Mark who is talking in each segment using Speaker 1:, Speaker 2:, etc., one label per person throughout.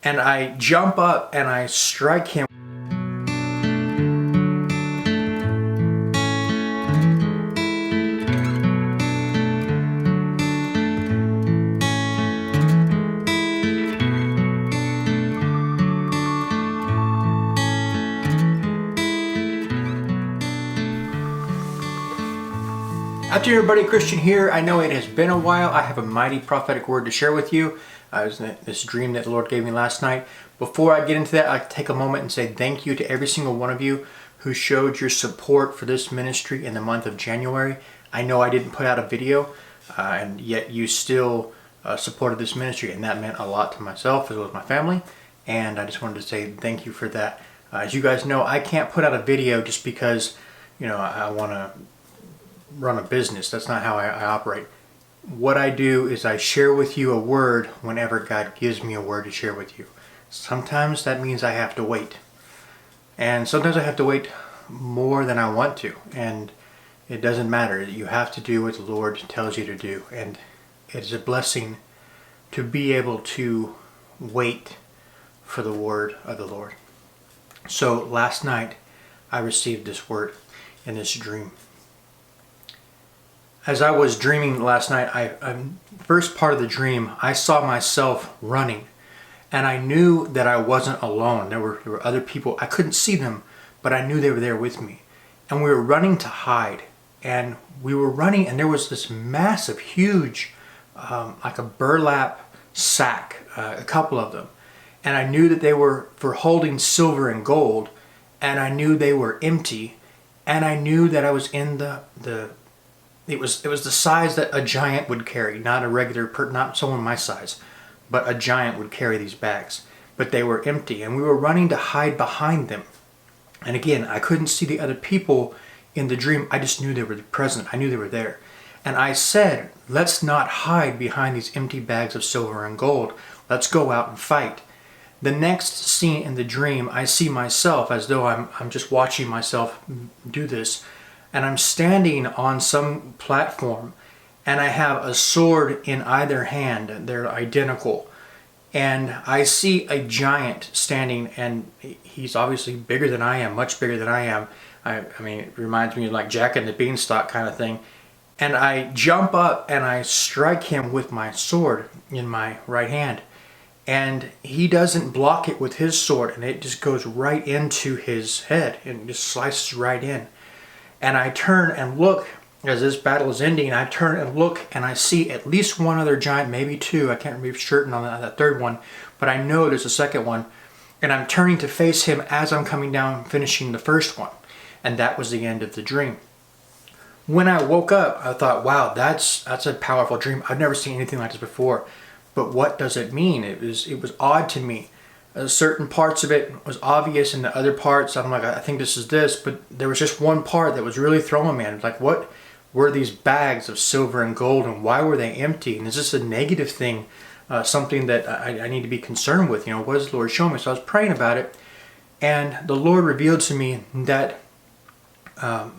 Speaker 1: and I jump up and I strike him. After everybody, Christian here. I know it has been a while. I have a mighty prophetic word to share with you. It was this dream that the Lord gave me last night. Before I get into that, I'd like to take a moment and say thank you to every single one of you who showed your support for this ministry in the month of January. I know I didn't put out a video, and yet you still supported this ministry, and that meant a lot to myself as well as my family. And I just wanted to say thank you for that. As you guys know, I can't put out a video just because, I want to run a business. That's not how I operate. What I do is I share with you a word whenever God gives me a word to share with you. Sometimes that means I have to wait. And sometimes I have to wait more than I want to. And it doesn't matter. You have to do what the Lord tells you to do. And it is a blessing to be able to wait for the word of the Lord. So last night I received this word in this dream. As I was dreaming last night, first part of the dream, I saw myself running, and I knew that I wasn't alone. There were other people. I couldn't see them, but I knew they were there with me. And we were running to hide, and we were running, and there was this massive, huge, like a burlap sack, a couple of them. And I knew that they were for holding silver and gold, and I knew they were empty, and I knew that I was in It was the size that a giant would carry, not a regular not someone my size, but a giant would carry these bags. But they were empty, and we were running to hide behind them. And again, I couldn't see the other people in the dream. I just knew they were present. I knew they were there. And I said, let's not hide behind these empty bags of silver and gold. Let's go out and fight. The next scene in the dream, I see myself as though I'm just watching myself do this. And I'm standing on some platform, and I have a sword in either hand. They're identical. And I see a giant standing, and he's obviously bigger than I am, much bigger than I am. I mean, it reminds me of like Jack and the Beanstalk kind of thing. And I jump up and I strike him with my sword in my right hand. And he doesn't block it with his sword, and it just goes right into his head and just slices right in. And I turn and look as this battle is ending. I turn and look, and I see at least one other giant, maybe two. I can't be certain on that third one, but I know there's a second one. And I'm turning to face him as I'm coming down, finishing the first one. And that was the end of the dream. When I woke up, I thought, wow, that's a powerful dream. I've never seen anything like this before. But what does it mean? It was odd to me. Certain parts of it was obvious, and the other parts, I'm like, I think this is this, but there was just one part that was really throwing me. It was like, what were these bags of silver and gold, and why were they empty? And is this a negative thing, something that I need to be concerned with? What does the Lord show me? So I was praying about it, and the Lord revealed to me that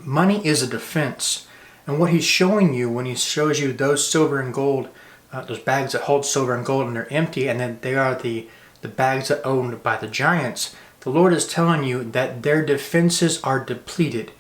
Speaker 1: money is a defense. And what He's showing you when He shows you those silver and gold, those bags that hold silver and gold, and they're empty, and then they are the bags that are owned by the giants, the Lord is telling you that their defenses are depleted.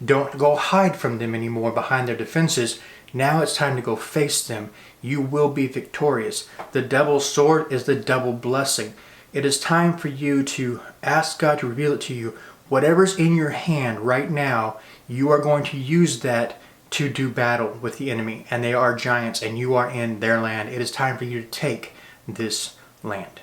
Speaker 1: Don't go hide from them anymore behind their defenses. Now it's time to go face them. You will be victorious. The devil's sword is the double blessing. It is time for you to ask God to reveal it to you. Whatever's in your hand right now, you are going to use that to do battle with the enemy. And they are giants, and you are in their land. It is time for you to take this land.